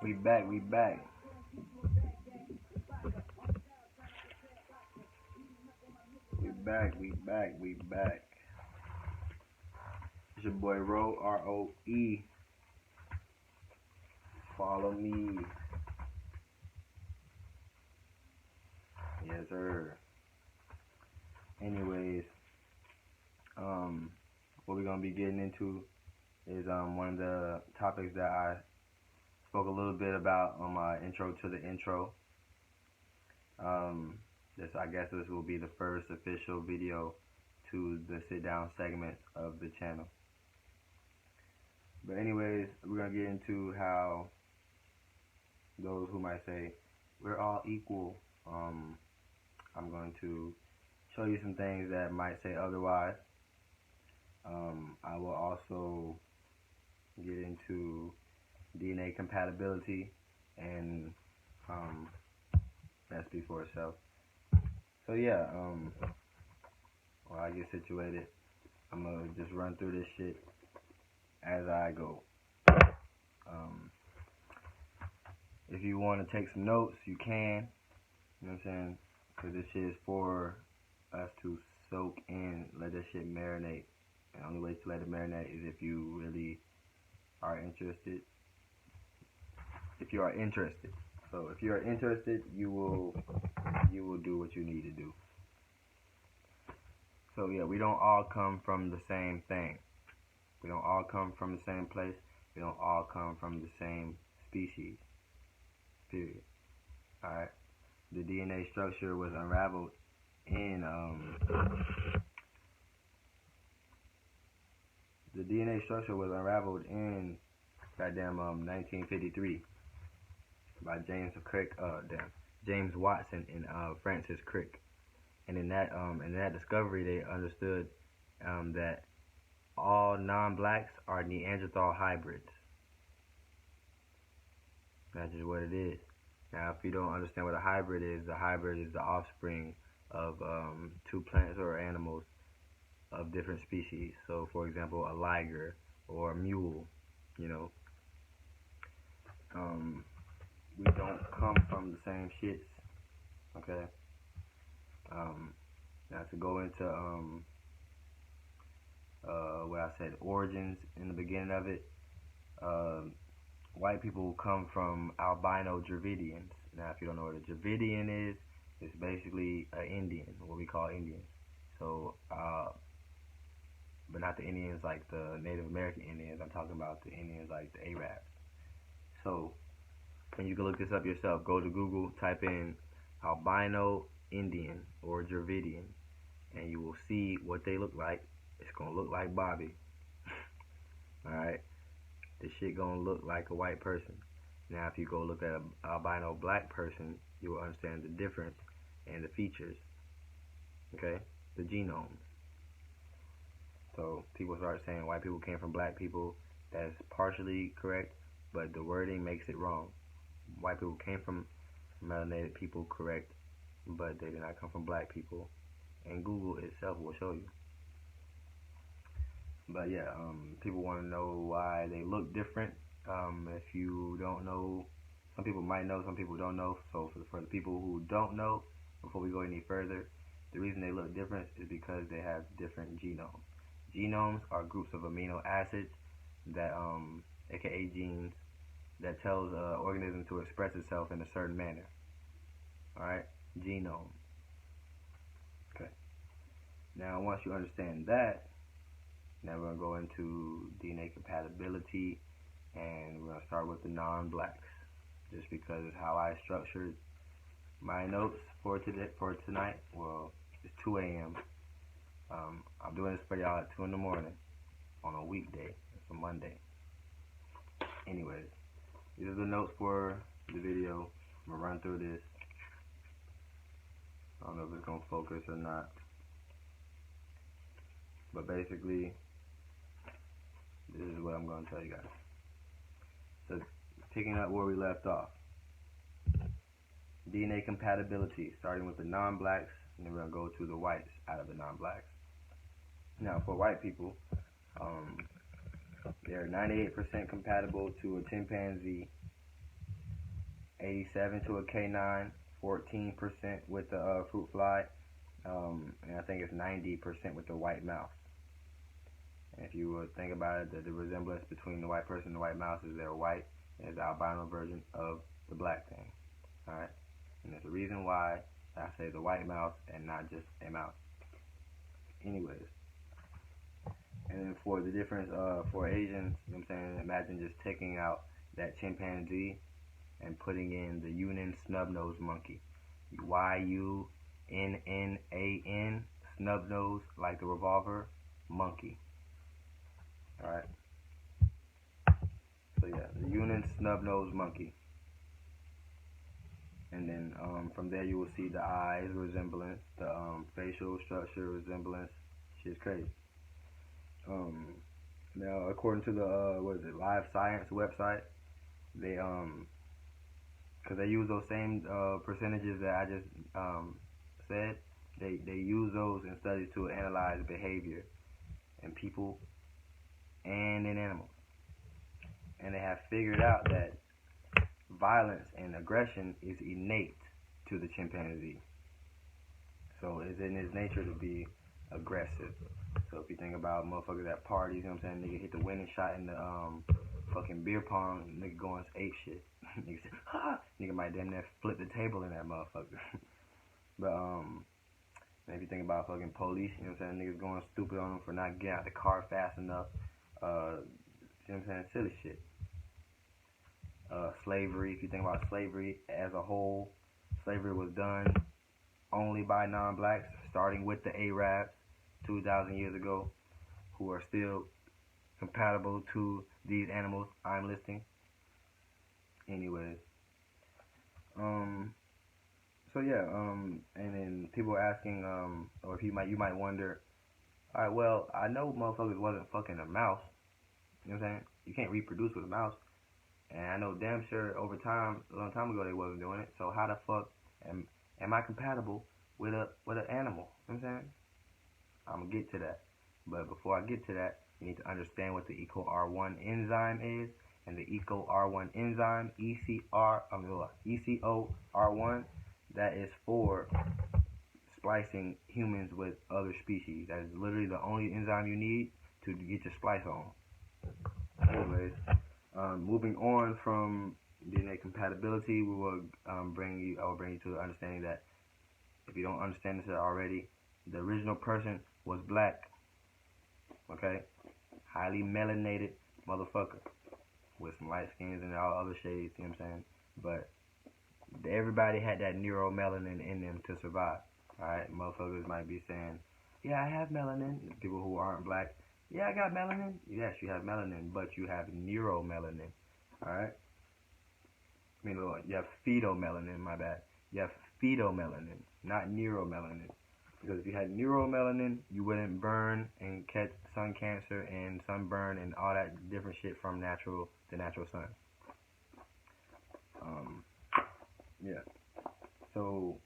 We back, we back. We back, we back, we back. It's your boy Ro, R-O-E. Follow me. Yes, sir. Anyways, what we're gonna be getting into is one of the topics that I spoke a little bit about on my intro to the intro. I guess this will be the first official video to the sit down segment of the channel. But anyways, we're gonna get into how those who might say we're all equal. I'm going to show you some things that might say otherwise. I will also get into DNA compatibility, and that speaks for itself. So yeah, while I get situated, I'm gonna just run through this shit as I go. If you want to take some notes, you can. You know what I'm saying? Because this shit is for us to soak in, let this shit marinate. And the only way to let it marinate is if you really are interested. If you are interested. So if you are interested, you will do what you need to do. So yeah, we don't all come from the same thing. We don't all come from the same place. We don't all come from the same species. Period. Alright. The DNA structure was unraveled in goddamn 1953 by James Watson and Francis Crick. And in that discovery, they understood that all non-blacks are Neanderthal hybrids. That's just what it is. Now, if you don't understand what a hybrid is the offspring of two plants or animals of different species. So, for example, a liger or a mule, you know. We don't come from the same shits, okay? Now, to go into what I said, origins in the beginning of it, white people come from albino Dravidians. Now, if you don't know what a Dravidian is, it's basically an Indian, what we call Indians. So, but not the Indians like the Native American Indians. I'm talking about the Indians like the Arabs. So, and you can look this up yourself. Go to Google, type in albino Indian or Dravidian, and you will see what they look like. It's gonna look like Bobby. Alright? This shit gonna look like a white person. Now, if you go look at an albino black person, you will understand the difference and the features. Okay? The genome. So, people start saying white people came from black people. That's partially correct, but the wording makes it wrong. White people came from melanated people, correct, but they did not come from black people. And Google itself will show you. But yeah, people want to know why they look different. If you don't know, some people might know, some people don't know. So for the people who don't know, before we go any further, the reason they look different is because they have different genomes. Genomes are groups of amino acids that, aka genes, that tells an organism to express itself in a certain manner. Alright? Genome. Okay. Now, once you understand that, now we're going to go into DNA compatibility, and we're going to start with the non-blacks, just because it's how I structured my notes for tonight. Well, it's 2 a.m. I'm doing this for y'all at 2 in the morning on a weekday. It's a Monday. Anyways, these are the notes for the video. I'm going to run through this. I don't know if it's going to focus or not. But basically, this is what I'm going to tell you guys. So, picking up where we left off. DNA compatibility, starting with the non-blacks, and then we're going to go to the whites out of the non-blacks. Now, for white people, they're 98% compatible to a chimpanzee, 87 to a canine, 14% with the fruit fly, and I think it's 90% with the white mouse. And if you would think about it, the resemblance between the white person and the white mouse is they're white, and it's the albino version of the black thing. Alright? And there's a reason why I say the white mouse and not just a mouse. Anyways. And then for the difference for Asians, you know what I'm saying, imagine just taking out that chimpanzee and putting in the Yunnan snub-nosed monkey. Y-U-N-N-A-N, snub-nosed, like the revolver, monkey. Alright? So yeah, the Yunnan snub-nosed monkey. And then from there you will see the eyes resemblance, the facial structure resemblance. Shit's crazy. Now according to the Live Science website, they because they use those same percentages that I just said, they use those in studies to analyze behavior in people and in animals, and they have figured out that violence and aggression is innate to the chimpanzee. So it's in his nature to be aggressive. So if you think about motherfuckers at parties, you know what I'm saying, nigga hit the winning shot in the fucking beer pong, nigga going ape shit. Nigga say, ha! Nigga might damn near flip the table in that motherfucker. But if you think about fucking police, you know what I'm saying, niggas going stupid on them for not getting out the car fast enough. You know what I'm saying, silly shit. Slavery, if you think about slavery as a whole, slavery was done only by non-blacks, starting with the Arabs 2,000 years ago, who are still compatible to these animals I'm listing. Anyways, so yeah, and then people are asking, or if you might wonder, alright, well, I know motherfuckers wasn't fucking a mouse, you know what I'm saying? You can't reproduce with a mouse, and I know damn sure over time, a long time ago, they wasn't doing it, so how the fuck am I compatible with an animal, you know what I'm saying? I'm gonna get to that, but before I get to that, you need to understand what the EcoR1 enzyme is, and the EcoR1 enzyme, ECOR1, that is for splicing humans with other species. That is literally the only enzyme you need to get your splice on. Anyways, moving on from DNA compatibility, we will I will bring you to the understanding that if you don't understand this already, the original person was black. Okay, highly melanated motherfucker with some light skins and all other shades. You know what I'm saying? But everybody had that neuromelanin in them to survive. Alright, motherfuckers might be saying, yeah, I have melanin. People who aren't black, yeah, I got melanin. Yes, you have melanin, but you have neuromelanin. Alright? I mean, you have phytomelanin, my bad. You have phytomelanin, not neuromelanin. Because if you had neuromelanin, you wouldn't burn and catch sun cancer and sunburn and all that different shit from the natural sun. Yeah. So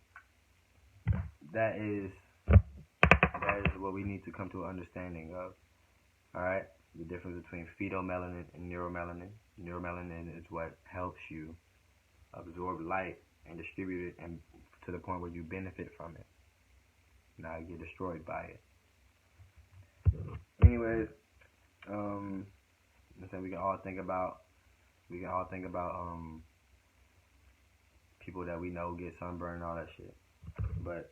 that is what we need to come to an understanding of. Alright? The difference between phytomelanin and neuromelanin. Neuromelanin is what helps you absorb light and distribute it and to the point where you benefit from it. Not get destroyed by it. Anyways, we can all think about people that we know get sunburned and all that shit. But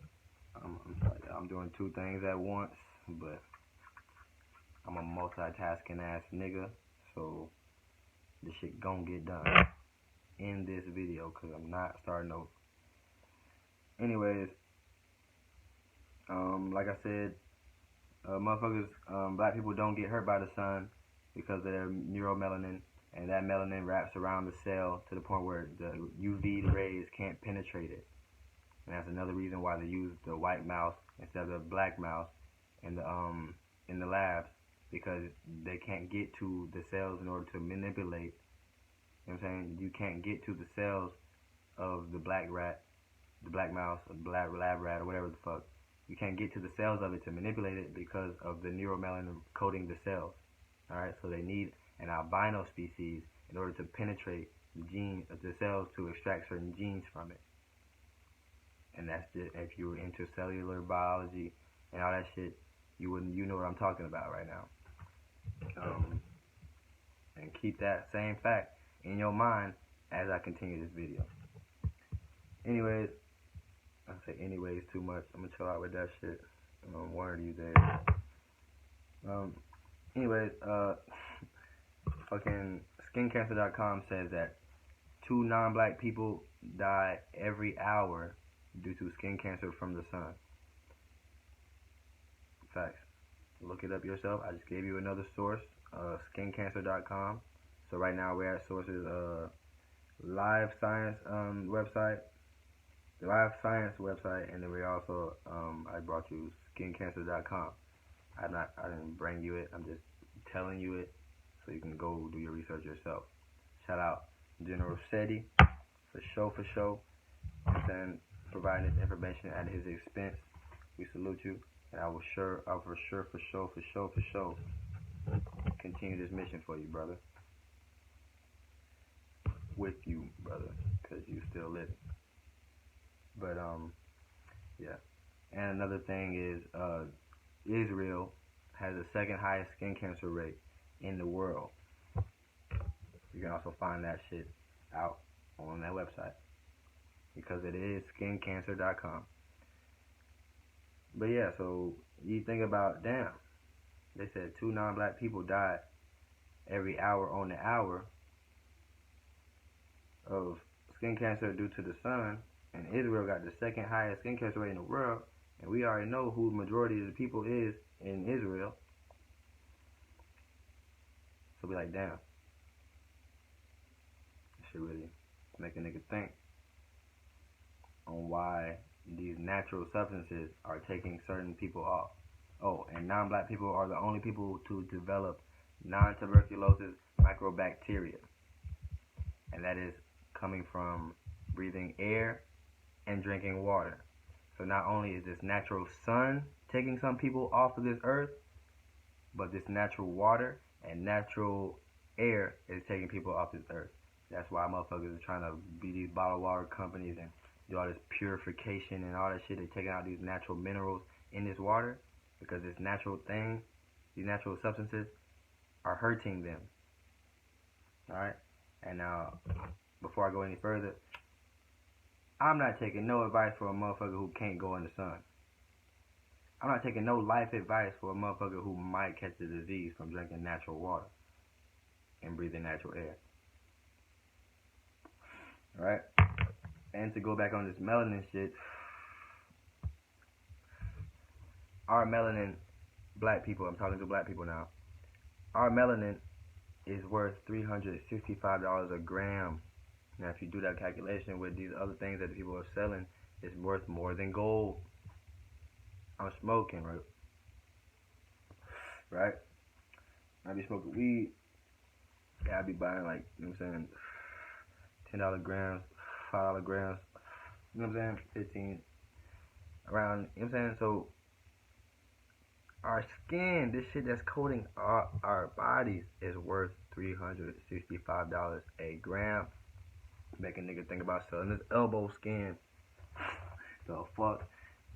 I'm sorry, I'm doing two things at once, but I'm a multitasking ass nigga, so this shit gon' get done in this video, cause I'm not starting over. Anyways, like I said, motherfuckers, black people don't get hurt by the sun because of their neuromelanin, and that melanin wraps around the cell to the point where the UV rays can't penetrate it. And that's another reason why they use the white mouse instead of the black mouse in the labs, because they can't get to the cells in order to manipulate. You know what I'm saying? You can't get to the cells of the black rat, the black mouse, or the black lab rat, or whatever the fuck. You can't get to the cells of it to manipulate it because of the neuromelanin coating the cells. Alright, so they need an albino species in order to penetrate the cells to extract certain genes from it. And that's just, if you were into cellular biology and all that shit, you know what I'm talking about right now. And keep that same fact in your mind as I continue this video. Anyways, I say anyways too much. I'm gonna chill out with that shit. One of these days. Anyways, fucking skincancer.com says that 2 non-black people die every hour due to skin cancer from the sun. Facts. Look it up yourself. I just gave you another source, skincancer.com. So right now we're at sources live science website, the live science website, and then we also I brought you skincancer.com. I didn't bring you it. I'm just telling you it so you can go do your research yourself. Shout out General SETI for show. You know what I'm saying, providing this information at his expense. We salute you, and I will for sure continue this mission for you, brother. With you, brother, because you still living. But yeah. And another thing is Israel has the second highest skin cancer rate in the world. You can also find that shit out on that website because it is skincancer.com. But yeah, so you think about, damn, they said 2 non-black people died every hour on the hour of skin cancer due to the sun, and Israel got the second highest skin cancer rate in the world, and we already know who the majority of the people is in Israel. So be like, damn, that should really make a nigga think on why these natural substances are taking certain people off. Oh, and non-black people are the only people to develop non-tuberculosis microbacteria, and that is coming from breathing air and drinking water. So not only is this natural sun taking some people off of this earth, but this natural water and natural air is taking people off this earth. That's why motherfuckers are trying to be these bottled water companies and do all this purification and all that shit. They're taking out these natural minerals in this water because this natural thing, these natural substances are hurting them. Alright? And now, before I go any further, I'm not taking no advice for a motherfucker who can't go in the sun. I'm not taking no life advice for a motherfucker who might catch the disease from drinking natural water and breathing natural air. Alright? And to go back on this melanin shit, our melanin, black people, I'm talking to black people now, our melanin is worth $365 a gram. Now, if you do that calculation with these other things that the people are selling, it's worth more than gold. I'm smoking, right? Right? I be smoking weed. Yeah, I be buying, like, you know what I'm saying, $10 grams, $5 grams, you know what I'm saying, 15 around, you know what I'm saying? So our skin, this shit that's coating our bodies, is worth $365 a gram. Make a nigga think about selling this elbow skin. So fuck.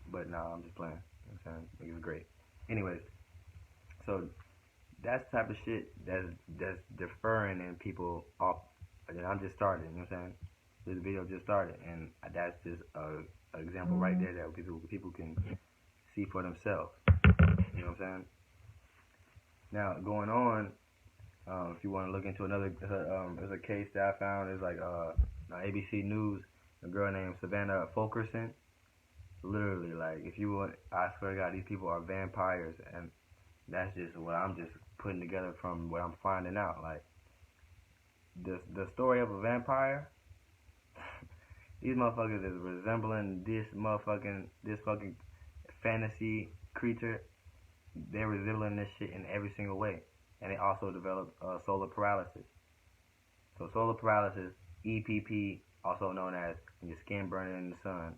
But nah, I'm just playing. You know what I'm saying? Nigga's great. Anyways, so that's the type of shit that's deferring and people off. And I'm just starting, you know what I'm saying? This video just started, and that's just an example right there that people can see for themselves. You know what I'm saying? Now, going on, if you want to look into another, there's a case that I found. It's like ABC News, a girl named Savannah Fulkerson. Literally, like, if you want, I swear to God, these people are vampires, and that's just what I'm just putting together from what I'm finding out. Like, the story of a vampire, these motherfuckers is resembling this fucking fantasy creature. They're resembling this shit in every single way. And they also develop solar paralysis. So solar paralysis, EPP, also known as your skin burning in the sun.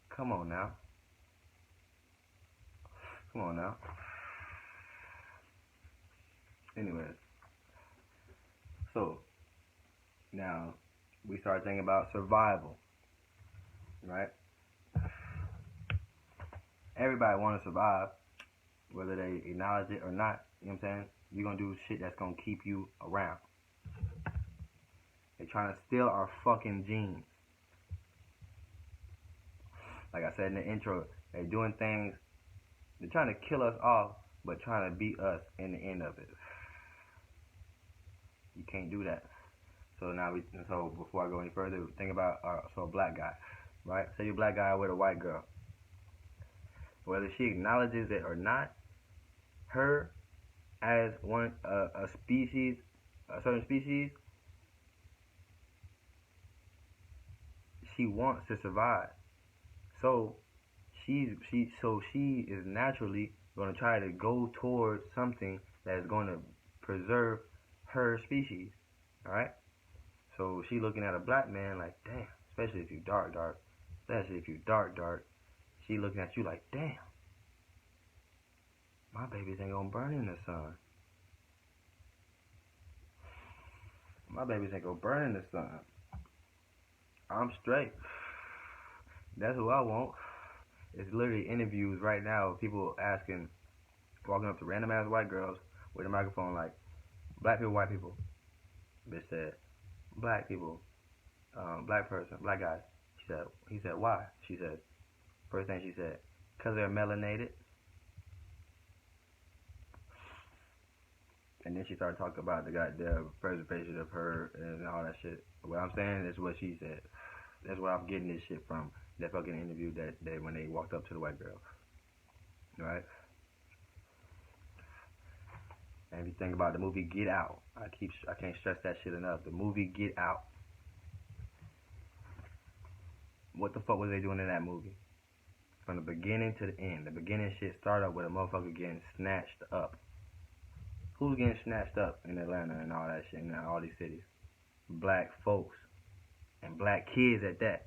Come on now. Anyways. So now we start thinking about survival, right? Everybody want to survive, whether they acknowledge it or not. You know what I'm saying? You're gonna do shit that's gonna keep you around. They're trying to steal our fucking genes. Like I said in the intro, they're doing things. They're trying to kill us off, but trying to beat us in the end of it. You can't do that. So before I go any further, think about a black guy, right? Say you're a black guy with a white girl. Whether she acknowledges it or not, her as a species, a certain species, she wants to survive. So she is naturally going to try to go towards something that is going to preserve her species. All right. So she looking at a black man like, damn. Especially if you dark. Especially if you dark. She looking at you like, damn. My babies ain't gonna burn in the sun. My babies ain't gonna burn in the sun. I'm straight. That's who I want. It's literally interviews right now of people asking, walking up to random ass white girls with a microphone like, black people, white people. Bitch said, black people, black person, black guy. He said, why? She said, first thing she said, because they're melanated. And then she started talking about the goddamn preservation of her and all that shit. What I'm saying is what she said. That's where I'm getting this shit from. That fucking interview that day when they walked up to the white girl. Right? And if you think about the movie Get Out, I can't stress that shit enough. The movie Get Out. What the fuck was they doing in that movie? From the beginning to the end. The beginning shit started up with a motherfucker getting snatched up. Who's getting snatched up in Atlanta and all that shit in all these cities? Black folks. And black kids at that.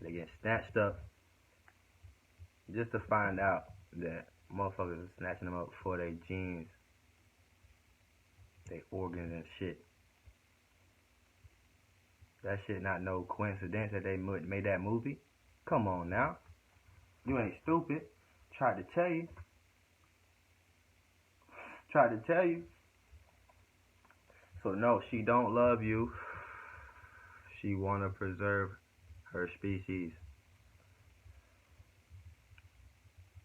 They get snatched up just to find out that motherfuckers are snatching them up for their genes, their organs and shit. That shit not no coincidence that they made that movie. Come on now. You ain't stupid. Tried to tell you. So no, she don't love you. She want to preserve her species.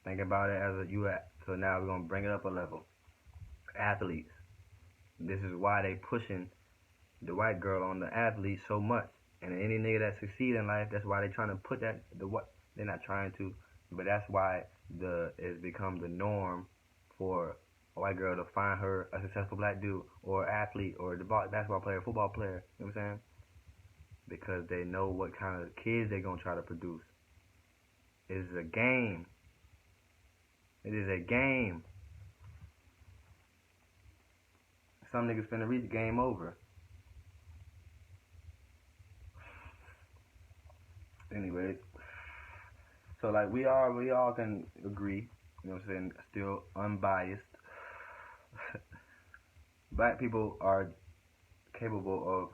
Think about it as so now we're going to bring it up a level. Athletes. This is why they pushing the white girl on the athlete so much. And any nigga that succeed in life, that's why they trying to put that, they're not trying to, but that's why it's become the norm for a white girl to find her a successful black dude or athlete or the basketball player, football player, you know what I'm saying? Because they know what kind of kids they're going to try to produce. It is a game. It is a game. Some niggas finna reach game over. Anyways, so like we all can agree, you know what I'm saying, still unbiased. Black people are capable of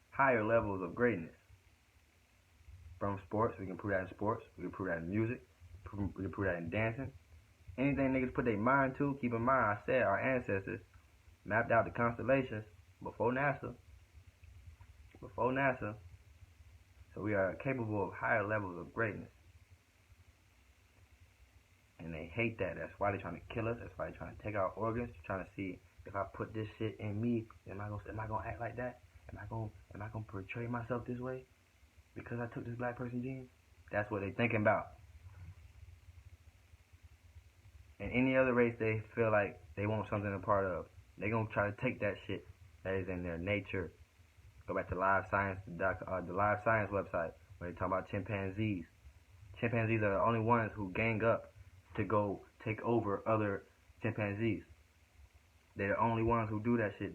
higher levels of greatness. From sports, we can prove that in sports, we can prove that in music, we can prove that in dancing. Anything niggas put their mind to, keep in mind, I said our ancestors mapped out the constellations before NASA. So we are capable of higher levels of greatness. And they hate that. That's why they're trying to kill us. That's why they're trying to take our organs. They're trying to see if I put this shit in me, am I gonna act like that? Am I gonna portray myself this way because I took this black person gene? That's what they're thinking about. And any other race they feel like they want something a part of, they're gonna try to take that shit that is in their nature. Go back to Live Science, the Live Science website where they talk about chimpanzees. Chimpanzees are the only ones who gang up to go take over other chimpanzees. They're the only ones who do that shit.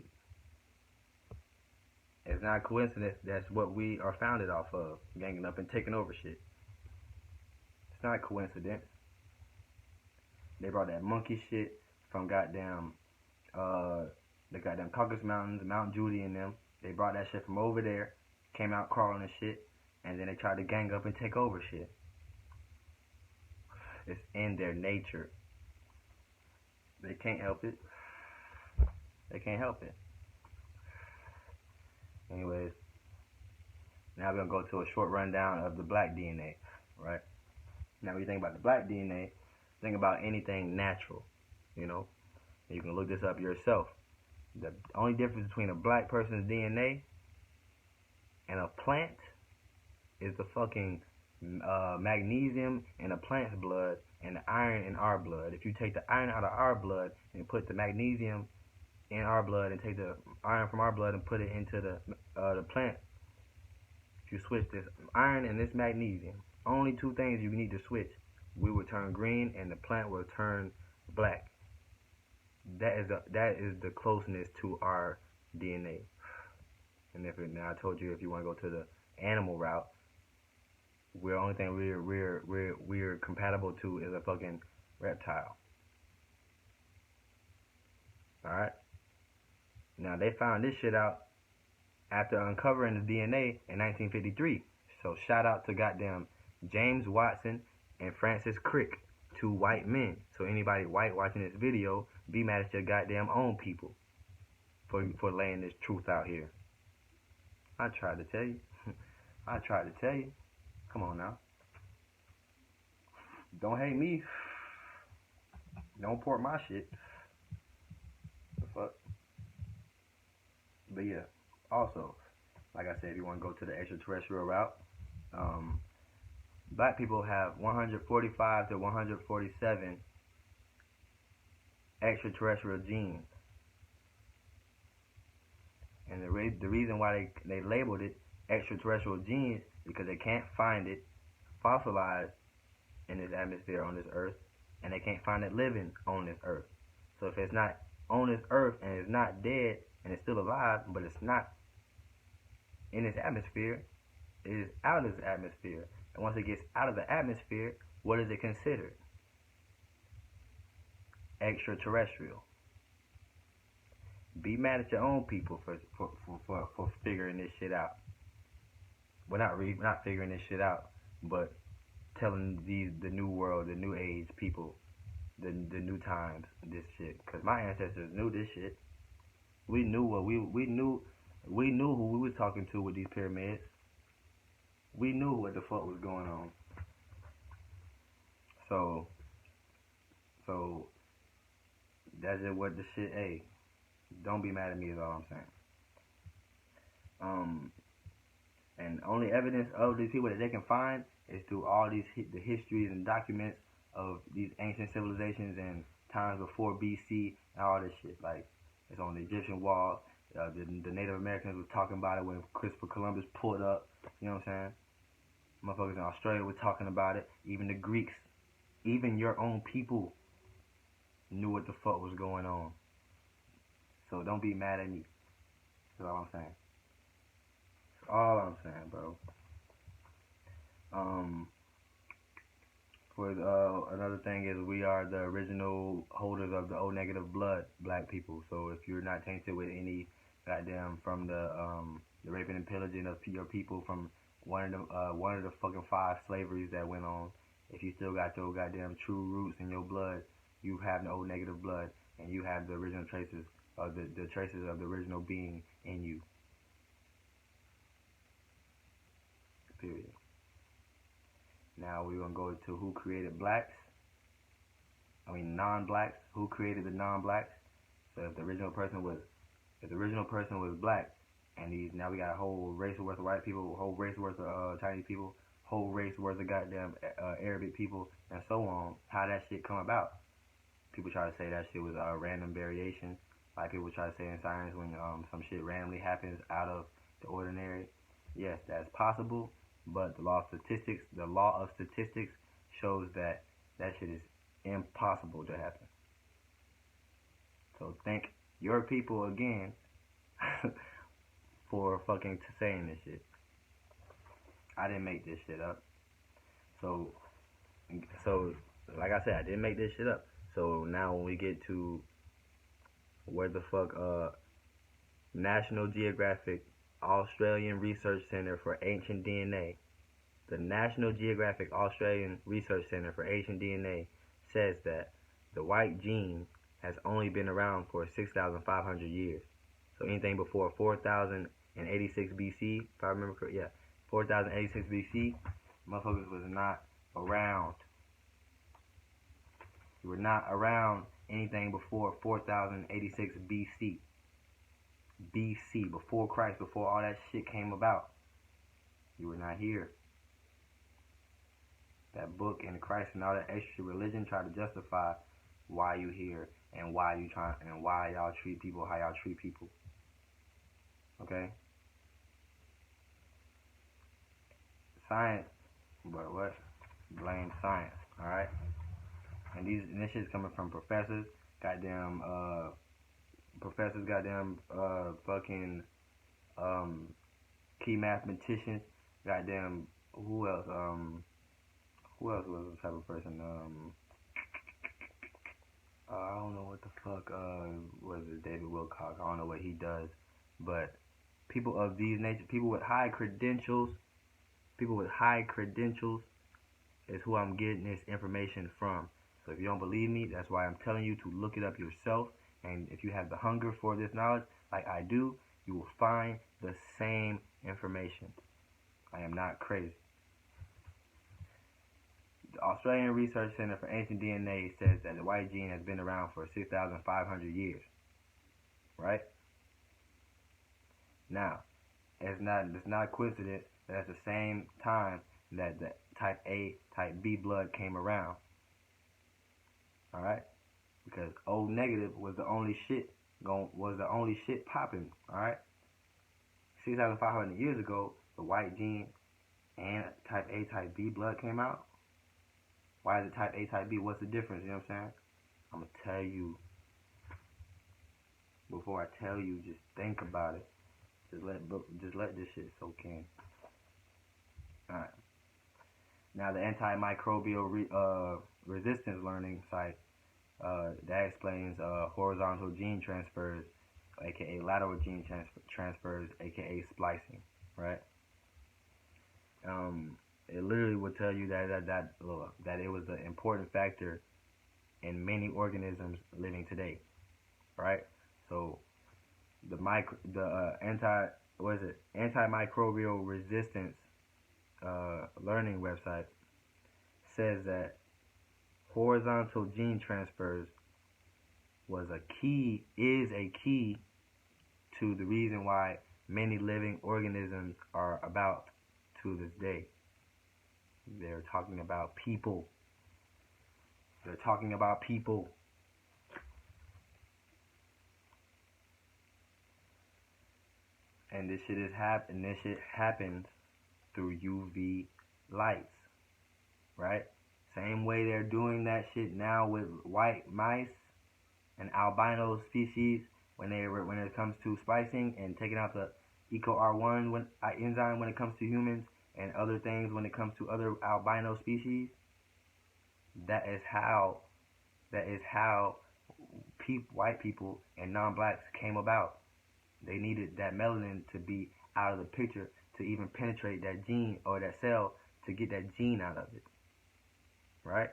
It's not a coincidence. That's what we are founded off of, ganging up and taking over shit. It's not a coincidence. They brought that monkey shit from goddamn Uh, the goddamn Caucasus Mountains, Mount Judy and them. They brought that shit from over there, came out crawling and shit, and then they tried to gang up and take over shit. It's in their nature. They can't help it. They can't help it. Anyways, now we're going to go to a short rundown of the black DNA, right? Now when you think about the black DNA, think about anything natural, you know? You can look this up yourself. The only difference between a black person's DNA and a plant is the fucking magnesium in a plant's blood and the iron in our blood. If you take the iron out of our blood and put the magnesium in our blood and take the iron from our blood and put it into the plant, if you switch this iron and this magnesium, only two things you need to switch, we will turn green and the plant will turn black. That is the closeness to our DNA. And now I told you if you want to go to the animal route, the only thing we're compatible to is a fucking reptile. All right. Now they found this shit out after uncovering the DNA in 1953. So shout out to goddamn James Watson and Francis Crick, two white men. So anybody white watching this video, be mad at your goddamn own people for laying this truth out here. I tried to tell you. I tried to tell you. Come on now. Don't hate me. Don't port my shit. The fuck? But yeah, also, like I said, if you want to go to the extraterrestrial route, black people have 145 to 147 extraterrestrial genes. And the reason why they labeled it extraterrestrial genes because they can't find it fossilized in this atmosphere on this earth, and they can't find it living on this earth. So if it's not on this earth and it's not dead and it's still alive, but it's not in this atmosphere, it is out of this atmosphere. And once it gets out of the atmosphere, what is it considered? Extraterrestrial. Be mad at your own people for figuring this shit out. Well, not figuring this shit out, but telling the new world, the new age people, the new times, this shit. Cause my ancestors knew this shit. We knew what we knew who we was talking to with these pyramids. We knew what the fuck was going on. So that's just what the shit. Hey, don't be mad at me is all I'm saying. And only evidence of these people that they can find is through all the histories and documents of these ancient civilizations and times before BC and all this shit. Like, it's on the Egyptian wall. The Native Americans was talking about it when Christopher Columbus pulled up. You know what I'm saying? Motherfuckers in Australia were talking about it. Even the Greeks, even your own people knew what the fuck was going on. So don't be mad at me. That's all I'm saying. That's all I'm saying, bro. Another thing is we are the original holders of the O negative blood, black people. So if you're not tainted with any goddamn from the raping and pillaging of your people from one of the fucking 5 slaveries that went on, if you still got your goddamn true roots in your blood, you have the O negative blood and you have the original traces of the traces of the original being in you. Period. Now we're gonna go to who created blacks. Non-blacks. Who created the non-blacks? So if the original person was black, and now we got a whole race worth of white people, a whole race worth of Chinese people, whole race worth of goddamn Arabic people, and so on. How that shit come about? People try to say that shit was a random variation. Like people try to say in science when some shit randomly happens out of the ordinary. Yes, that's possible. But the law of statistics shows that shit is impossible to happen. So thank your people again for fucking saying this shit. I didn't make this shit up. So like I said, I didn't make this shit up. So now when we get to where the fuck National Geographic Australian Research Center for Ancient DNA. The National Geographic Australian Research Center for Ancient DNA says that the white gene has only been around for 6,500 years. So anything before 4,086 BC, if I remember correctly, 4,086 BC, motherfuckers was not around. You were not around anything before 4,086 BC. BC, before Christ, before all that shit came about. You were not here. That book and Christ and all that extra religion try to justify why you here and why you trying and why y'all treat people how y'all treat people. Okay? Science, but what? Blame science, alright? And this shit's coming from professors, goddamn fucking key mathematicians, goddamn who else was the type of person? I don't know what the fuck was it, David Wilcox. I don't know what he does, but people of these nature, people with high credentials is who I'm getting this information from. So if you don't believe me, that's why I'm telling you to look it up yourself. And if you have the hunger for this knowledge, like I do, you will find the same information. I am not crazy. The Australian Research Center for Ancient DNA says that the white gene has been around for 6,500 years. Right? Now, it's not a coincidence that at the same time that the type A, type B blood came around. Alright? Because O negative was the only shit popping. Alright? 6,500 years ago, the white gene and type A, type B blood came out. Why is it type A, type B? What's the difference? You know what I'm saying? I'm going to tell you. Before I tell you, just think about it. Just let this shit soak in. Alright. Now the antimicrobial resistance learning site that explains horizontal gene transfers, aka lateral gene transfers, aka splicing, right? It literally would tell you that it was an important factor in many organisms living today, right? So the antimicrobial resistance learning website says that horizontal gene transfers is a key to the reason why many living organisms are about to this day. They're talking about people. And this shit happens through UV lights, right? Same way they're doing that shit now with white mice and albino species when it comes to splicing and taking out the EcoR1 enzyme when it comes to humans and other things when it comes to other albino species. That is how white people and non-blacks came about. They needed that melanin to be out of the picture to even penetrate that gene or that cell to get that gene out of it. Right?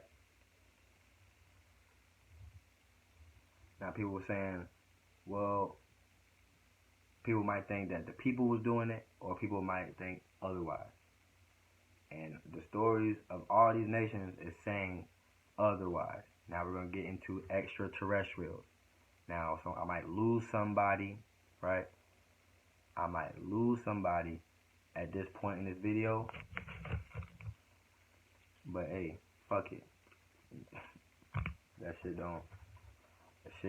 Now people were saying, well, people might think that the people was doing it, or people might think otherwise. And the stories of all these nations is saying otherwise. Now we're going to get into extraterrestrials. Now, so I might lose somebody, right? I might lose somebody at this point in this video. But hey, fuck it. That shit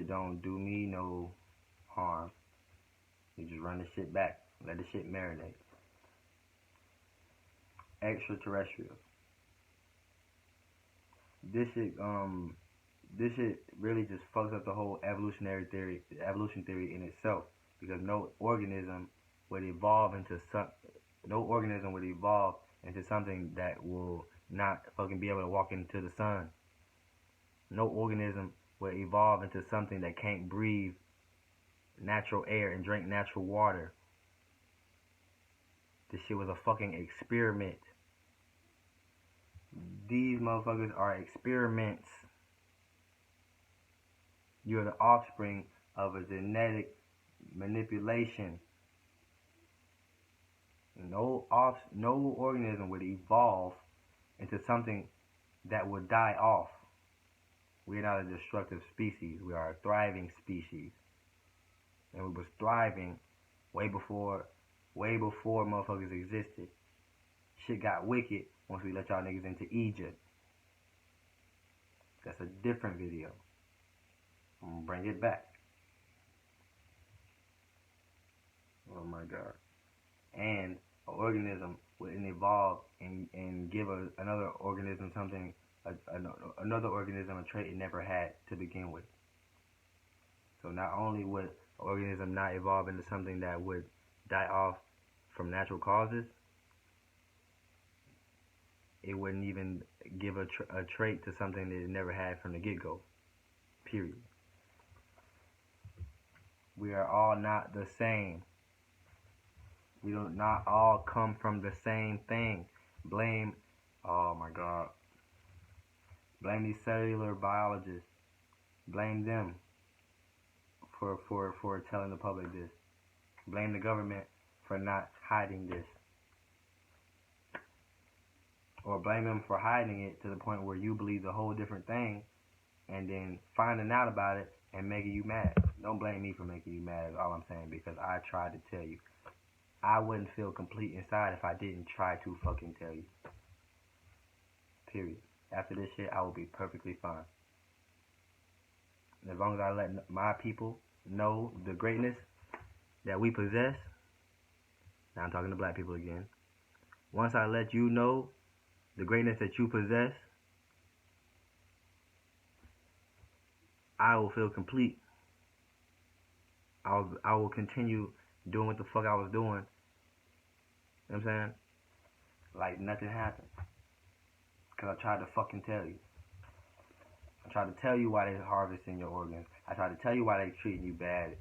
don't do me no harm. You just run the shit back. Let the shit marinate. Extraterrestrials. This shit really just fucks up the whole evolution theory in itself, because no organism would evolve into something that will not fucking be able to walk into the sun. No organism will evolve into something that can't breathe natural air and drink natural water. This shit was a fucking experiment. These motherfuckers are experiments. You're the offspring of a genetic manipulation. No organism would evolve into something that would die off. We're not a destructive species. We are a thriving species. And we was thriving way before motherfuckers existed. Shit got wicked once we let y'all niggas into Egypt. That's a different video. I'm gonna bring it back. Oh my God. And an organism wouldn't evolve and give another organism something, another organism a trait it never had to begin with. So not only would an organism not evolve into something that would die off from natural causes, it wouldn't even give a trait to something that it never had from the get-go. Period. We are all not the same. We do not all come from the same thing. Blame, oh my God. Blame these cellular biologists. Blame them for telling the public this. Blame the government for not hiding this. Or blame them for hiding it to the point where you believe a whole different thing and then finding out about it and making you mad. Don't blame me for making you mad, is all I'm saying, because I tried to tell you. I wouldn't feel complete inside if I didn't try to fucking tell you. Period. After this shit, I will be perfectly fine. And as long as I let my people know the greatness that we possess, now I'm talking to black people again. Once I let you know the greatness that you possess, I will feel complete. I will continue doing what the fuck I was doing. You know what I'm saying? Like nothing happened. Because I tried to fucking tell you. I tried to tell you why they're harvesting your organs. I tried to tell you why they're treating you bad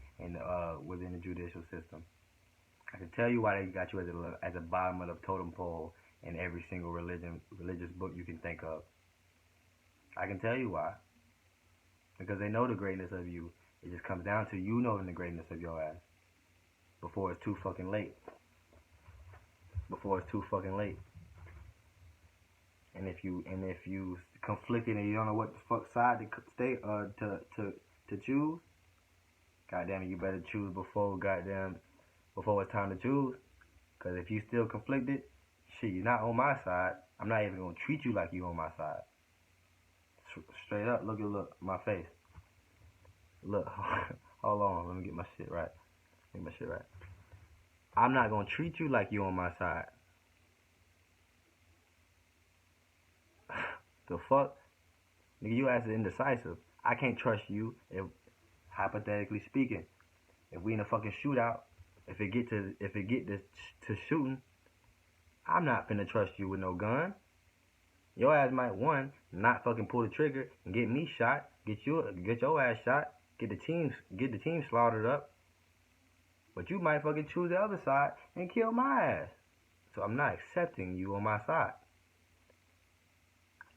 within the judicial system. I can tell you why they got you at the bottom of the totem pole in every single religious book you can think of. I can tell you why. Because they know the greatness of you. It just comes down to you knowing the greatness of your ass before it's too fucking late. Before it's too fucking late. And if you conflicted and you don't know what the fuck side to choose, goddamn it, you better choose before it's time to choose. Cause if you still conflicted, shit, you're not on my side. I'm not even gonna treat you like you on my side. Straight up, look my face. Look, hold on, let me get my shit right. I'm not gonna treat you like you on my side. The fuck? Nigga, you ass is indecisive. I can't trust you if, hypothetically speaking, if we in a fucking shootout, if it get to shooting, I'm not finna trust you with no gun. Your ass might, one, not fucking pull the trigger and get me shot, get your ass shot, get the team slaughtered up. But you might fucking choose the other side and kill my ass. So I'm not accepting you on my side.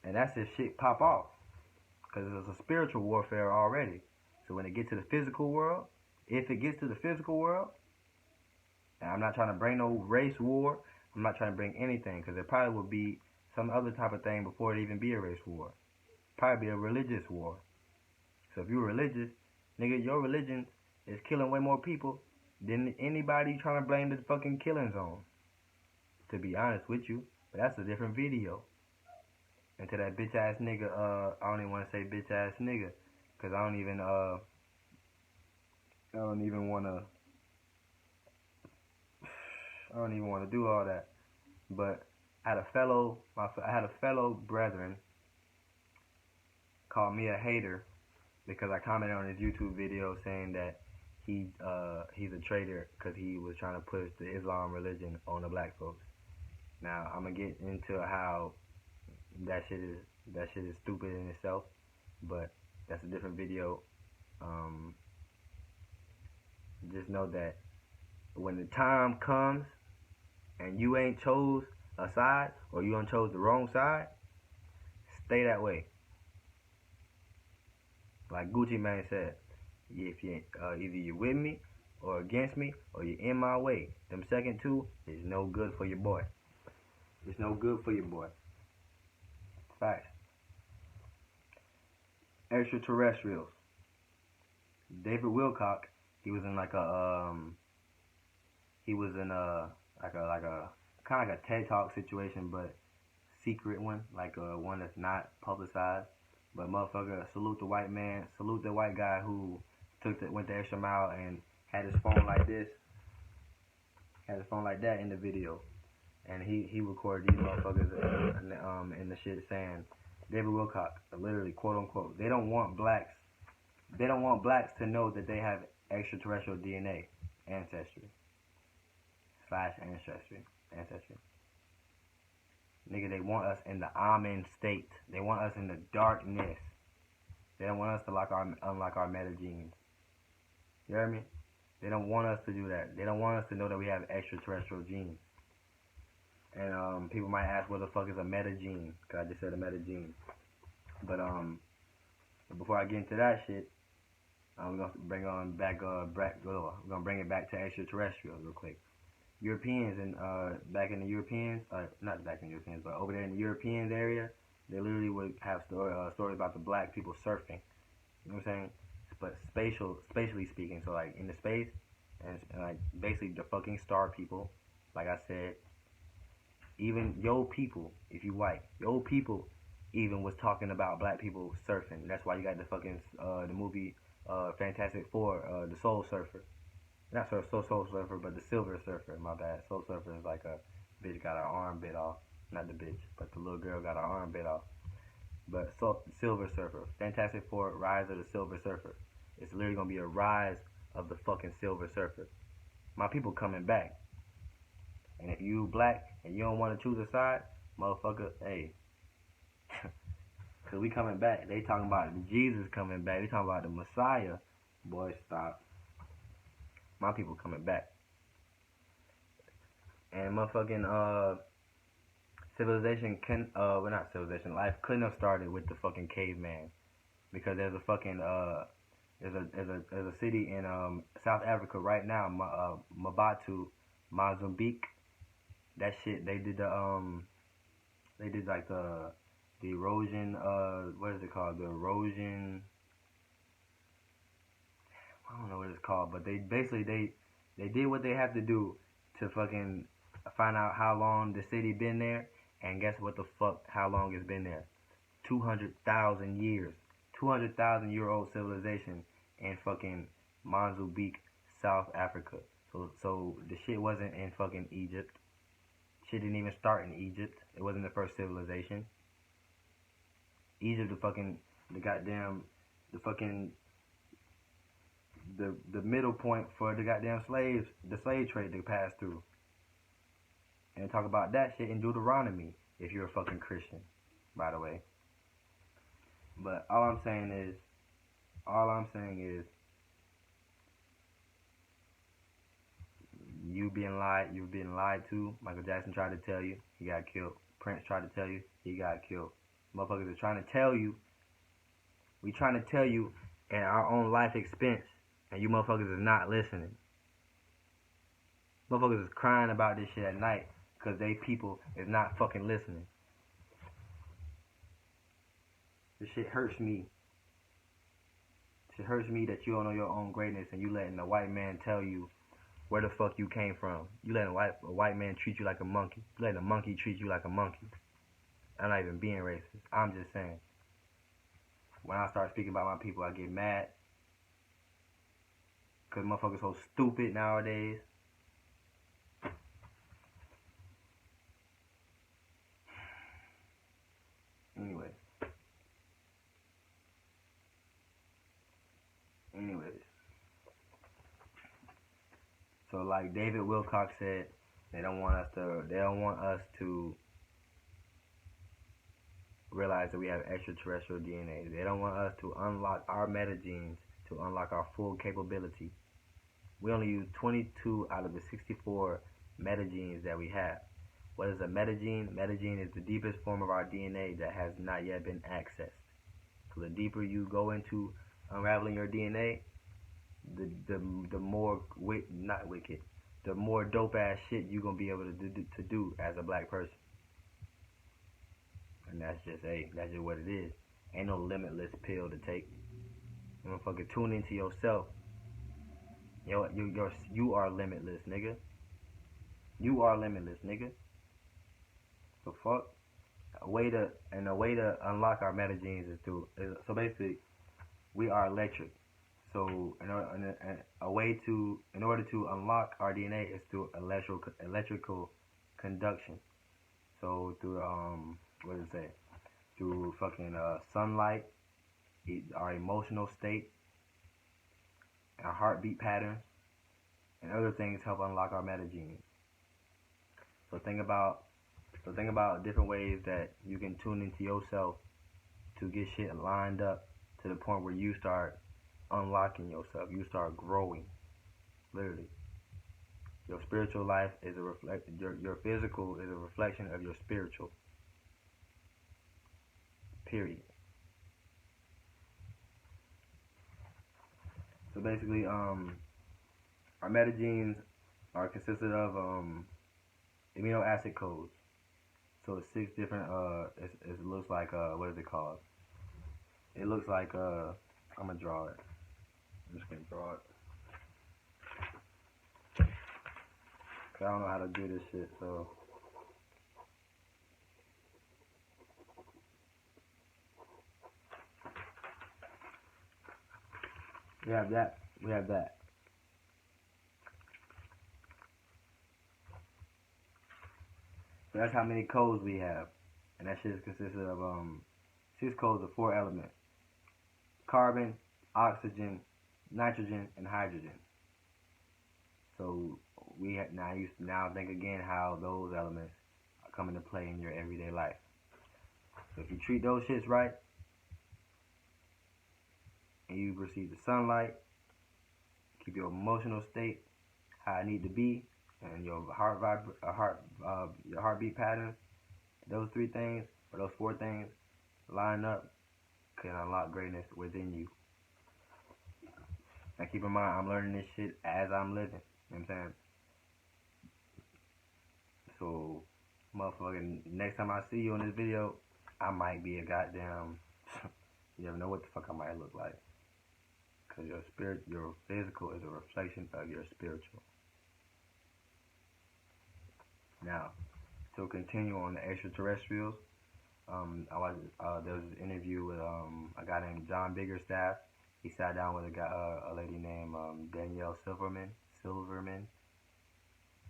And that's if shit pop off. Because it's a spiritual warfare already. So when it gets to the physical world, if it gets to the physical world, and I'm not trying to bring no race war, I'm not trying to bring anything, because there probably will be some other type of thing before it even be a race war. Probably be a religious war. So if you're religious, nigga, your religion is killing way more people than anybody trying to blame the fucking killing zone. To be honest with you. But that's a different video. And to that bitch ass nigga, I don't even want to say bitch ass nigga, because I don't even want to do all that. But I had a fellow brethren call me a hater because I commented on his YouTube video saying that he's a traitor because he was trying to push the Islam religion on the black folks. Now I'm gonna get into how that shit is stupid in itself, but that's a different video. Just know that when the time comes and you ain't chose a side or you done chose the wrong side, stay that way. Like Gucci Mane said, if you either you're with me or against me or you're in my way, them second two is no good for your boy. It's no good for your boy. Facts. Extraterrestrials. David Wilcock, he was in like a like a kind of like a TED Talk situation, but secret one, like one that's not publicized. But motherfucker, salute the white man, salute the white guy who went the extra mile and had his phone like this, had his phone like that in the video, and he recorded these motherfuckers in the shit saying, David Wilcock, literally quote unquote, they don't want blacks to know that they have extraterrestrial DNA, ancestry. Nigga, they want us in the Amen state. They want us in the darkness. They don't want us to unlock our meta genes. You hear me? They don't want us to do that. They don't want us to know that we have extraterrestrial genes. And people might ask, what the fuck is a meta gene? Cause I just said a meta gene. But before I get into that shit, I'm gonna bring it back to extraterrestrials real quick. Europeans and back in the Europeans, not back in the Europeans, but over there in the Europeans area, they literally would have stories about the black people surfing. You know what I'm saying? But spatially speaking, so like in the space, and like basically the fucking star people, like I said, even yo people, if you white, yo people even was talking about black people surfing. That's why you got the fucking the movie Fantastic Four, the Soul Surfer. Not Soul Surfer, but the Silver Surfer. My bad. Soul Surfer is like a bitch got her arm bit off. Not the bitch, but the little girl got her arm bit off. But Silver Surfer, Fantastic Four, Rise of the Silver Surfer. It's literally gonna be a rise of the fucking Silver Surfer. My people coming back. And if you black and you don't want to choose a side, motherfucker, hey, cause we coming back. They talking about Jesus coming back. They talking about the Messiah. Boy, stop. My people coming back. And motherfucking life couldn't have started with the fucking caveman, because there's a fucking there's a city in South Africa right now, Mozambique. That shit, they did like the erosion, what is it called? The erosion, I don't know what it's called, but they basically they did what they have to do to fucking find out how long the city been there, and guess what the fuck, how long it's been there? 200,000 years. 200,000 year old civilization in fucking Mozambique, South Africa. So the shit wasn't in fucking Egypt. Shit didn't even start in Egypt. It wasn't the first civilization. Egypt, the middle point for the goddamn slaves, the slave trade they passed through. And talk about that shit in Deuteronomy, if you're a fucking Christian, by the way. But all I'm saying is, you've been lied to. Michael Jackson tried to tell you, he got killed. Prince tried to tell you, he got killed. Motherfuckers are trying to tell you, we trying to tell you at our own life expense, and you motherfuckers is not listening. Motherfuckers is crying about this shit at night, because they people is not fucking listening. This shit hurts me. It hurts me that you don't know your own greatness, and you letting a white man tell you where the fuck you came from. You letting a white man treat you like a monkey. You letting a monkey treat you like a monkey. I'm not even being racist. I'm just saying. When I start speaking about my people, I get mad. Because motherfuckers so stupid nowadays. Anyways. So like David Wilcock said, they don't want us to realize that we have extraterrestrial DNA. They don't want us to unlock our metagenes, to unlock our full capability. We only use 22 out of the 64 metagenes that we have. What is a metagene? Metagene is the deepest form of our DNA that has not yet been accessed. So the deeper you go into unraveling your DNA, the more not wicked, the more dope ass shit you gonna be able to do as a black person. And that's just what it is. Ain't no limitless pill to take. You motherfucker tune into yourself. You are limitless, nigga. You are limitless, nigga. The fuck? A way to unlock our metagenes is so basically we are electric. So in order to unlock our DNA is through electrical conduction. So through what does it say? Through fucking sunlight, our emotional state, our heartbeat patterns, and other things help unlock our metagenes. So think about different ways that you can tune into yourself to get shit lined up to the point where you start unlocking yourself. You start growing. Literally. Your spiritual life is your physical is a reflection of your spiritual. Period. So basically, our metagenes are consisted of amino acid codes. So it's 6 different. It looks like what is it called? It looks like I'm gonna draw it. I'm just gonna draw it. Cause I don't know how to do this shit, so. We have that. So that's how many codes we have. And that shit is consisted of 6 codes of 4 elements. Carbon, oxygen, nitrogen, and hydrogen. So now think again how those elements come into play in your everyday life. So if you treat those shits right, and you receive the sunlight, keep your emotional state how it need to be, and your heartbeat patterns, those 3 things or those 4 things line up, can unlock greatness within you. Now keep in mind, I'm learning this shit as I'm living. You know what I'm saying? So, motherfucking, next time I see you in this video, I might be a goddamn, you never know what the fuck I might look like. Because your physical is a reflection of your spiritual. Now, to continue on the extraterrestrials, there was an interview with a guy named John Biggerstaff. He sat down with a lady named Danielle Silverman,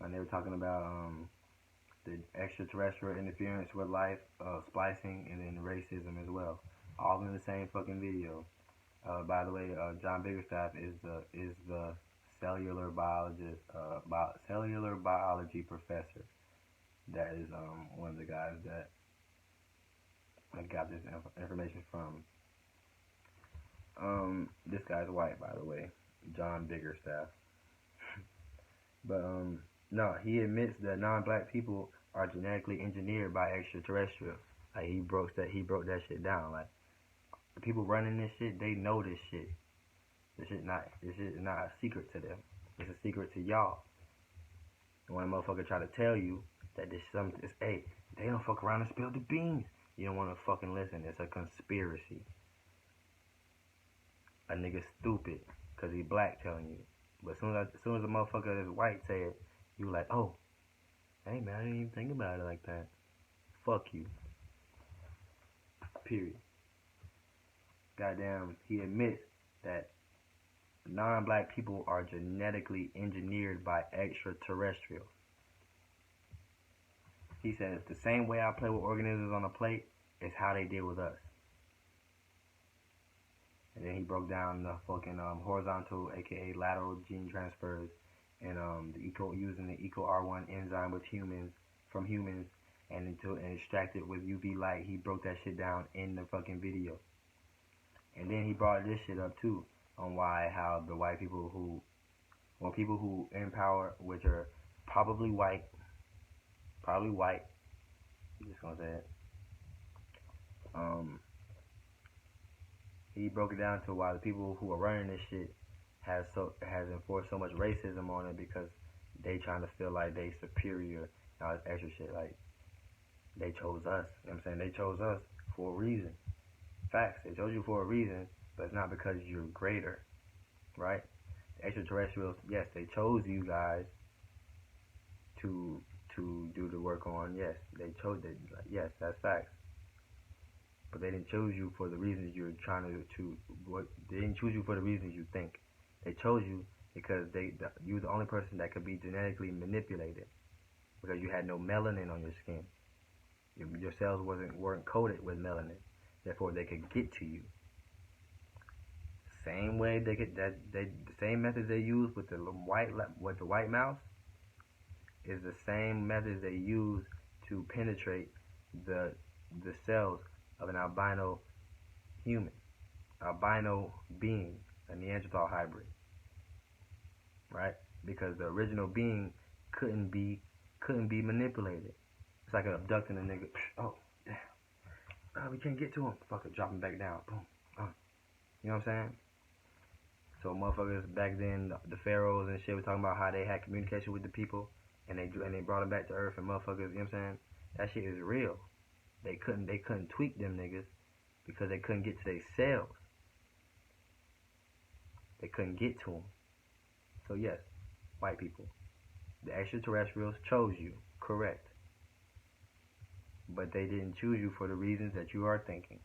and they were talking about the extraterrestrial interference with life, splicing, and then racism as well, all in the same fucking video. By the way, John Biggerstaff is the cellular biologist, cellular biology professor. That is one of the guys that I got this information from. This guy's white, by the way, John Biggerstaff. But no, he admits that non-black people are genetically engineered by extraterrestrials. Like he broke that shit down. Like the people running this shit, they know this shit. This shit is not a secret to them. It's a secret to y'all. And when a motherfucker try to tell you that hey, they don't fuck around and spill the beans, you don't want to fucking listen. It's a conspiracy. A nigga stupid because he black telling you. But as soon as a motherfucker that's white say it, you like, oh, hey man, I didn't even think about it like that. Fuck you. Period. Goddamn, he admits that non-black people are genetically engineered by extraterrestrials. He says the same way I play with organisms on a plate is how they deal with us. And then he broke down the fucking horizontal, aka lateral gene transfers, and using the EcoR1 enzyme from humans, and extract it with UV light. He broke that shit down in the fucking video. And then he brought this shit up too, on how the white people who on people who in power, which are probably white, I'm just gonna say it. Um, he broke it down to why the people who are running this shit has enforced so much racism on it because they trying to feel like they superior and all this extra shit. Like they chose us. You know what I'm saying? They chose us for a reason. Facts. They chose you for a reason, but it's not because you're greater, right? The extraterrestrials, yes, they chose you guys to do the work on. Yes, they chose it. Yes, that's facts. But they didn't choose you for the reasons you're trying to what. They didn't choose you for the reasons you think. They chose you because you're the only person that could be genetically manipulated because you had no melanin on your skin. Your cells weren't coated with melanin, therefore they could get to you. Same way the same methods they use with the white mouse is the same methods they use to penetrate the cells of an albino human, albino being, a Neanderthal hybrid, right? Because the original being couldn't be manipulated. It's like abducting a nigga. Oh, damn. Oh, we can't get to him. Fuck it, drop him back down. Boom. You know what I'm saying? So motherfuckers back then, the pharaohs and shit were talking about how they had communication with the people, and they brought them back to earth, and motherfuckers, you know what I'm saying? That shit is real. They couldn't tweak them niggas because they couldn't get to their cells. They couldn't get to them. So yes, white people, the extraterrestrials chose you, correct. But they didn't choose you for the reasons that you are thinking.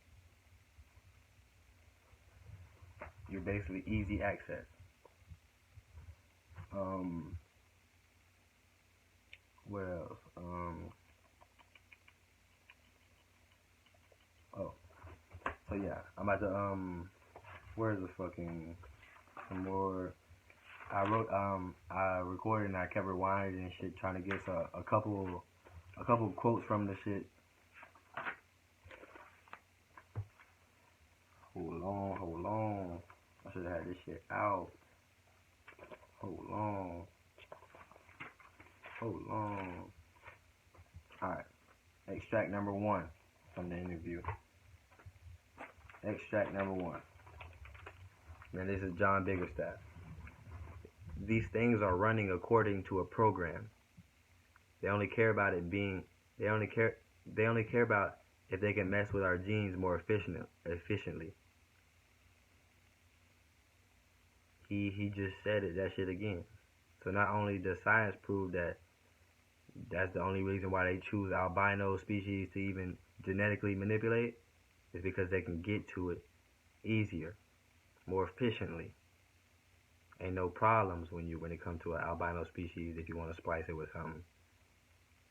You're basically easy access. What else? Oh, so yeah, I'm about to where's the fucking some more? I recorded and I kept rewinding and shit, trying to get a couple quotes from the shit. Hold on. I should have had this shit out. Hold on. Alright. Extract number 1 from the interview. Extract number 1. And this is John Biggerstaff. These things are running according to a program. They only care about it being. They only care about if they can mess with our genes more efficiently. He just said that shit again. So not only does science prove that that's the only reason why they choose albino species to even genetically manipulate, is because they can get to it easier, more efficiently. Ain't no problems when it comes to an albino species if you want to splice it with something.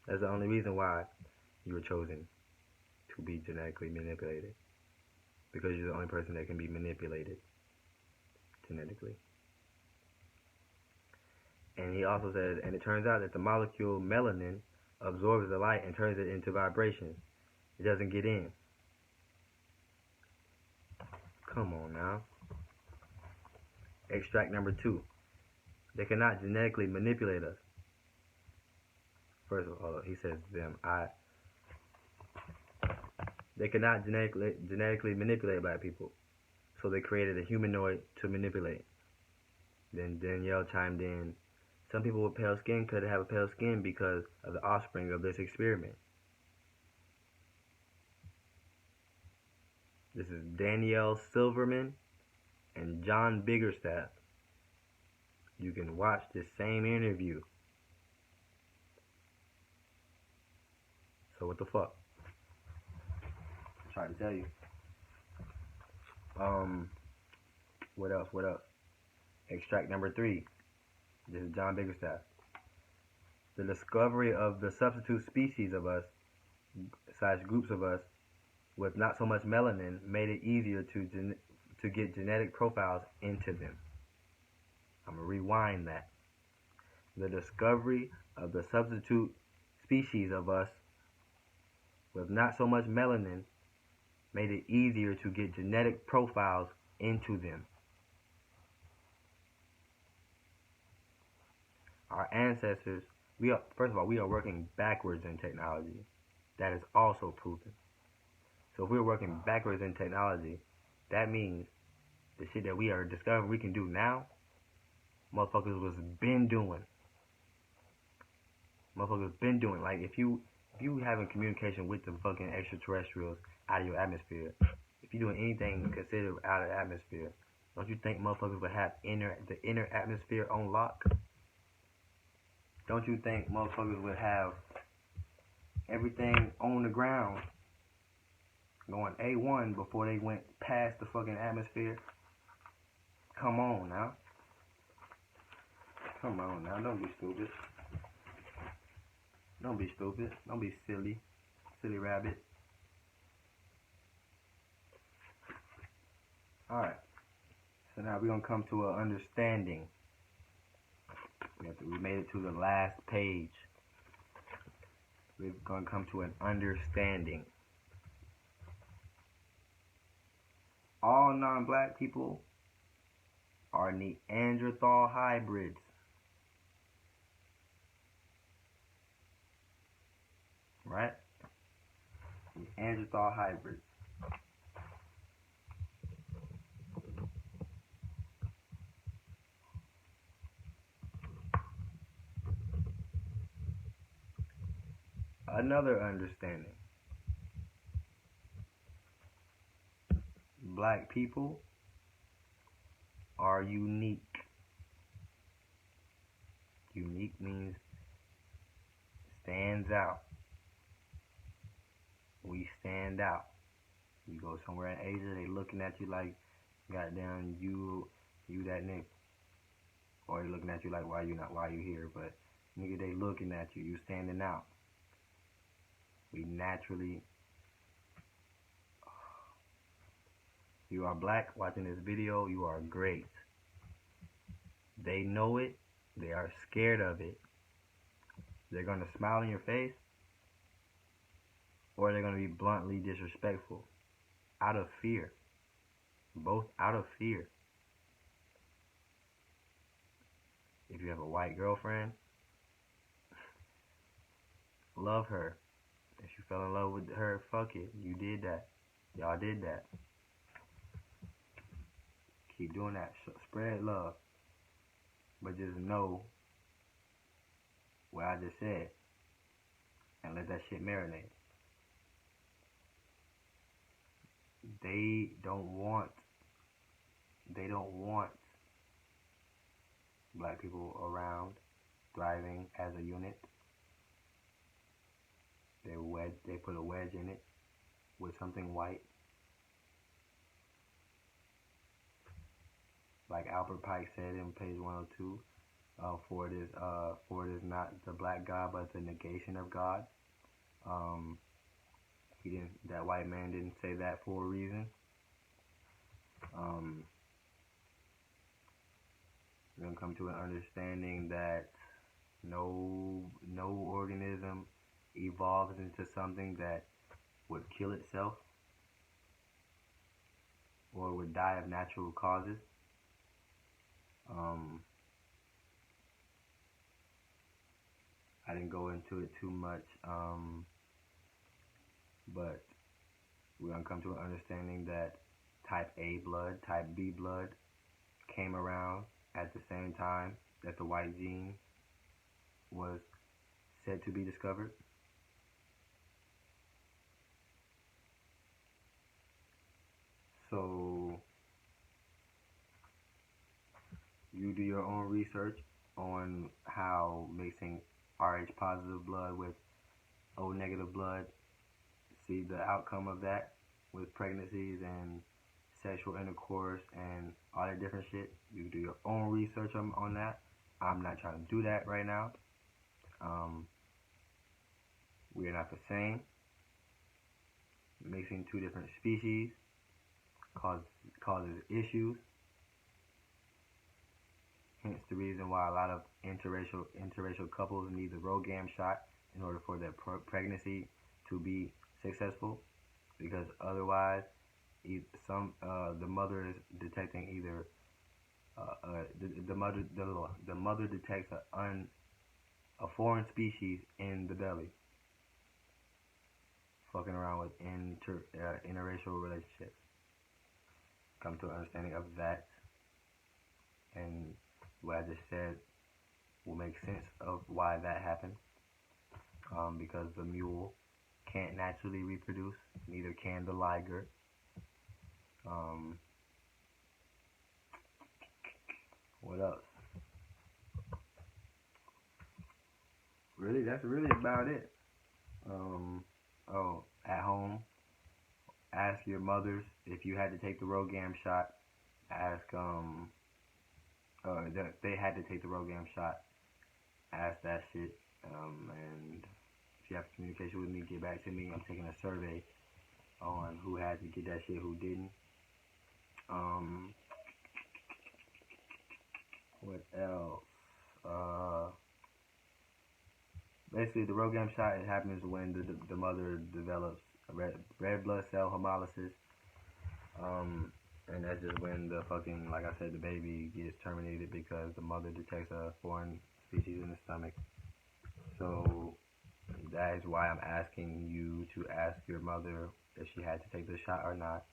That's the only reason why you were chosen to be genetically manipulated. Because you're the only person that can be manipulated genetically. And he also says, and it turns out that the molecule melanin absorbs the light and turns it into vibrations. It doesn't get in. Come on now. Extract number 2. They cannot genetically manipulate us. First of all, he says to them, they cannot genetically manipulate black people. So they created a humanoid to manipulate. Then Danielle chimed in, some people with pale skin could have a pale skin because of the offspring of this experiment. This is Danielle Silverman and John Biggerstaff. You can watch this same interview. So what the fuck? I tried to tell you. What else? Extract number 3. This is John Biggerstaff. The discovery of the substitute species of us, / groups of us, with not so much melanin made it easier to get genetic profiles into them. I'm going to rewind that. The discovery of the substitute species of us with not so much melanin made it easier to get genetic profiles into them. Our ancestors, first of all, we are working backwards in technology. That is also proven. So if we're working backwards in technology, that means the shit that we are discovering we can do now, motherfuckers was been doing. Motherfuckers been doing. Like if you having communication with the fucking extraterrestrials out of your atmosphere, if you're doing anything considered out of the atmosphere, don't you think motherfuckers would have the inner atmosphere on lock? Don't you think motherfuckers would have everything on the ground going A1 before they went past the fucking atmosphere? Come on now. Come on now. Don't be stupid. Don't be stupid. Don't be silly. Silly rabbit. Alright. So now we're going to come to an understanding. We made it to the last page. We're going to come to an understanding. All non-black people are Neanderthal hybrids. Right? Neanderthal hybrids. Another understanding. Black people are unique. Unique means stands out. We stand out. You go somewhere in Asia, they looking at you like, goddamn, you that nigga. Or they looking at you like, why you here? But nigga, they looking at you. You standing out. We naturally. You are black watching this video, you are great. They know it. They are scared of it. They're going to smile in your face, or they're going to be bluntly disrespectful. Out of fear. Both out of fear. If you have a white girlfriend, love her. If you fell in love with her, fuck it. You did that. Y'all did that. Keep doing that. Spread love. But just know what I just said. And let that shit marinate. They don't want black people around thriving as a unit. They put a wedge in it with something white. Like Albert Pike said in page 102, for it is not the black God, but the negation of God. That white man didn't say that for a reason. We're gonna come to an understanding that no organism evolves into something that would kill itself or would die of natural causes. I didn't go into it too much, but we're going to come to an understanding that type A blood, type B blood came around at the same time that the white gene was said to be discovered. So you do your own research on how mixing Rh positive blood with O negative blood, see the outcome of that with pregnancies and sexual intercourse and all that different shit. You do your own research on that. I'm not trying to do that right now. We are not the same. Mixing two different species causes issues. Hence the reason why a lot of interracial couples need the ROGAM shot in order for their pregnancy to be successful, because otherwise, the mother is detecting either the mother detects an a foreign species in the belly, fucking around with interracial relationships. Come to an understanding of that, and what I just said will make sense of why that happened. Because the mule can't naturally reproduce, neither can the liger. What else? Really, that's really about it. At home, ask your mothers if you had to take the RhoGAM shot. Ask they had to take the RhoGAM shot. Ask that shit. And if you have communication with me, get back to me. I'm taking a survey on who had to get that shit, who didn't. What else? Basically, the RhoGAM shot, it happens when the mother develops red blood cell hemolysis. And that's just when the fucking, like I said, the baby gets terminated because the mother detects a foreign species in the stomach. So that is why I'm asking you to ask your mother if she had to take the shot or not.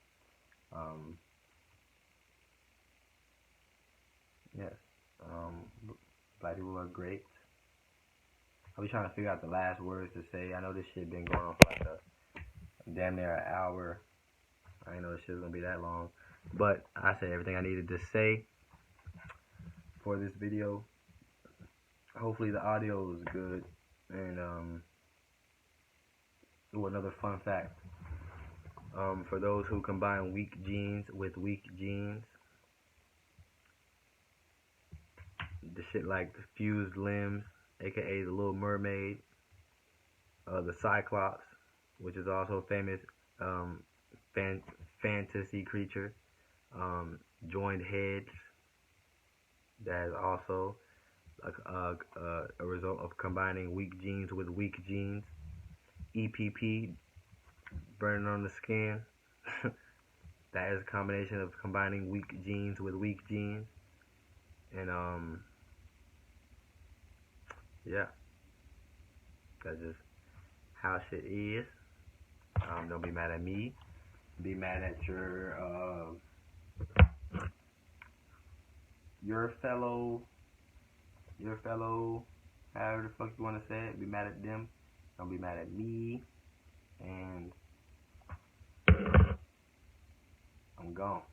Yes. Black people are great. I'll be trying to figure out the last words to say. I know this shit been going on for like damn near an hour. I didn't know this shit was gonna be that long. But I said everything I needed to say for this video. Hopefully the audio is good. And another fun fact. For those who combine weak genes with weak genes, the shit like the fused limbs, aka the Little Mermaid, the Cyclops, which is also famous fantasy creature, joined heads, that is also a result of combining weak genes with weak genes. EPP, burning on the skin, that is a combination of combining weak genes with weak genes. And yeah, that's just how shit is. Don't be mad at me. Be mad at your fellow, however the fuck you want to say it. Be mad at them. Don't be mad at me. And I'm gone.